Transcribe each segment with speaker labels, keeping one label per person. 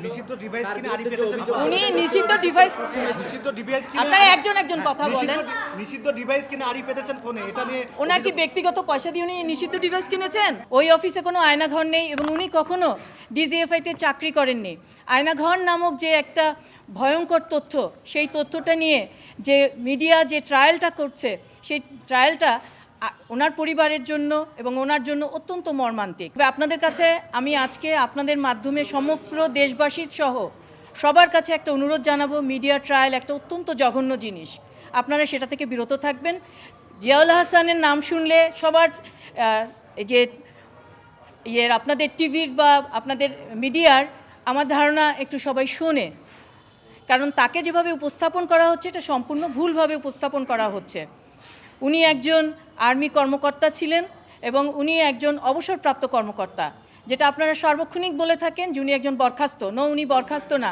Speaker 1: নিষিদ্ধ ডিভাইস কিনে আড়ি পেতেছেন।
Speaker 2: উনি নিষিদ্ধ ডিভাইস
Speaker 1: কিনে
Speaker 2: আপনারা একজন কথা বলেন।
Speaker 1: নিষিদ্ধ ডিভাইস কিনে আড়ি পেতেছেন ফোনে, এটা নিয়ে
Speaker 2: ওনার কি ব্যক্তিগত পয়সা দিয়ে উনি নিষিদ্ধ ডিভাইস কিনেছেন? ওই অফিসে কোনো আয়নাঘর নেই এবং উনি কখনো ডিজিএফআইতে চাকরি করেননি। আয়নাঘর নামক যে একটা ভয়ঙ্কর তথ্য, সেই তথ্যটা নিয়ে যে মিডিয়া যে ট্রায়ালটা করছে, সেই ট্রায়ালটা ওনার পরিবারের জন্য এবং ওনার জন্য অত্যন্ত মর্মান্তিক। আপনাদের কাছে আমি আজকে আপনাদের মাধ্যমে সমগ্র দেশবাসীর সহ সবার কাছে একটা অনুরোধ জানাবো, মিডিয়া ট্রায়াল একটা অত্যন্ত জঘন্য জিনিস, আপনারা সেটা থেকে বিরত থাকবেন। জিয়াউল হাসানের নাম শুনলে সবার যে আপনাদের টিভির বা আপনাদের মিডিয়ার আমার ধারণা একটু সবাই শোনে, কারণ তাকে যেভাবে উপস্থাপন করা হচ্ছে এটা সম্পূর্ণ ভুলভাবে উপস্থাপন করা হচ্ছে। উনি একজন আর্মি কর্মকর্তা ছিলেন এবং উনি একজন অবসরপ্রাপ্ত কর্মকর্তা, যেটা আপনারা সার্বক্ষণিক বলে থাকেন যে উনি একজন বরখাস্ত। উনি বরখাস্ত না,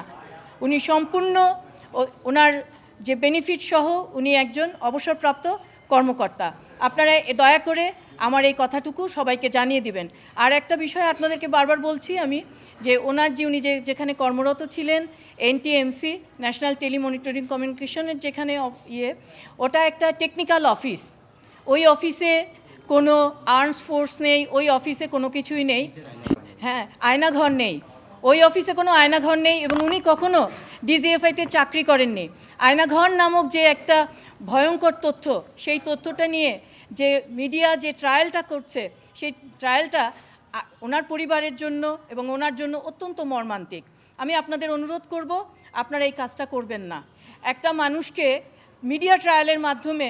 Speaker 2: উনি সম্পূর্ণ ওনার যে বেনিফিট সহ উনি একজন অবসরপ্রাপ্ত কর্মকর্তা। আপনারা দয়া করে আমার এই কথাটুকু সবাইকে জানিয়ে দিবেন। আর একটা বিষয় আপনাদেরকে বারবার বলছি আমি, যে ওনার যে উনি যেখানে কর্মরত ছিলেন, এনটিএমসি ন্যাশনাল টেলিমনিটরিং কমিউনিকেশনের যেখানে ওটা একটা টেকনিক্যাল অফিস। ওই অফিসে কোনো আর্মস ফোর্স নেই, ওই অফিসে কোনো কিছুই নেই। হ্যাঁ, আয়নাঘর নেই, ওই অফিসে কোনো আয়নাঘর নেই এবং উনি কখনো ডিজিএফআইতে চাকরি করেননি। আয়নাঘর নামক যে একটা ভয়ঙ্কর তথ্য, সেই তথ্যটা নিয়ে যে মিডিয়া যে ট্রায়ালটা করছে, সেই ট্রায়ালটা ওনার পরিবারের জন্য এবং ওনার জন্য অত্যন্ত মর্মান্তিক। আমি আপনাদের অনুরোধ করব, আপনারা এই কাজটা করবেন না। একটা মানুষকে মিডিয়া ট্রায়ালের মাধ্যমে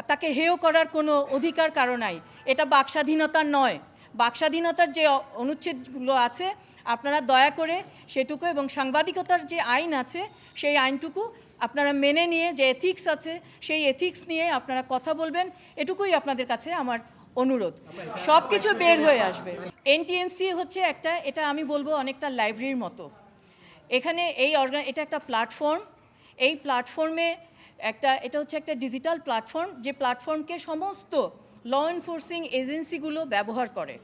Speaker 2: তাকে হেয় করার কোনো অধিকার কারো নাই। এটা বাকস্বাধীনতার নয়। বাকস্বাধীনতার যে অনুচ্ছেদগুলো আছে আপনারা দয়া করে সেটুকু, এবং সাংবাদিকতার যে আইন আছে সেই আইনটুকু আপনারা মেনে নিয়ে, যে এথিক্স আছে সেই এথিক্স নিয়ে আপনারা কথা বলবেন, এটুকুই আপনাদের কাছে আমার অনুরোধ। সব কিছু বের হয়ে আসবে। এনটিএমসি হচ্ছে এটা আমি বলবো অনেকটা লাইব্রেরির মতো। এখানে এটা একটা প্ল্যাটফর্ম। এই প্ল্যাটফর্মে এটা হচ্ছে একটা ডিজিটাল প্ল্যাটফর্ম, যে প্ল্যাটফর্মকে সমস্ত ল এনফোর্সিং এজেন্সিগুলো ব্যবহার করে।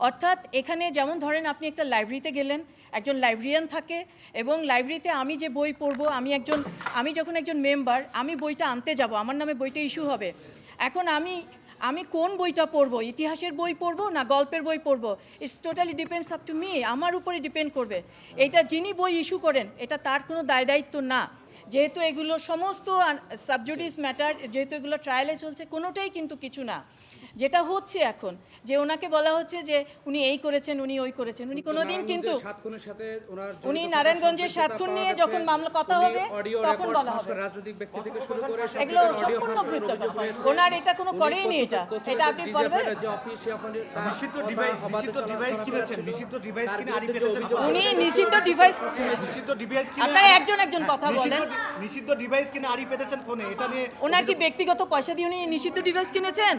Speaker 2: অর্থাৎ এখানে যেমন ধরেন আপনি একটা লাইব্রেরিতে গেলেন, একজন লাইব্রেরিয়ান থাকে এবং লাইব্রেরিতে আমি যে বই পড়বো, আমি যখন একজন মেম্বার, আমি বইটা আনতে যাব, আমার নামে বইটা ইস্যু হবে। এখন আমি কোন বইটা পড়বো, ইতিহাসের বই পড়বো না গল্পের বই পড়বো, it's totally depends up to me, আমার উপরে ডিপেন্ড করবে। এটা যিনি বই ইস্যু করেন এটা তার কোনো দায়িত্ব না, যেহেতু এগুলো সমস্ত সাবজুডিস ম্যাটার, যেহেতু এগুলো ট্রায়ালে চলছে, কোনোটাই কিন্তু কিছু না। যেটা হচ্ছে এখন যে ওনাকে বলা হচ্ছে যে উনি এই করেছেন, উনি ওই করেছেন, উনি কোনোদিন কিন্তু উনি নারায়ণগঞ্জের ৭ খুন নিয়ে যখন মামলা কথা হবে তখন বলা হবে এগুলো সম্পূর্ণ ভ্রুত। ওনার এটা কোনো করেইনি, এটা আপনি বলবেন।
Speaker 1: নিষিদ্ধ ডিভাইস কিনেছেন, নিষিদ্ধ ডিভাইস কিনে আড়ি পেতেছেন।
Speaker 2: উনি নিষিদ্ধ ডিভাইস
Speaker 1: কিনে
Speaker 2: আপনারা একজন কথা বলেন।
Speaker 1: নিষিদ্ধ ডিভাইস কিনে আড়ি পেতেছেন ফোনে, এটা নিয়ে
Speaker 2: ওনার কি ব্যক্তিগত পয়সা দিয়ে উনি নিষিদ্ধ ডিভাইস কিনেছেন?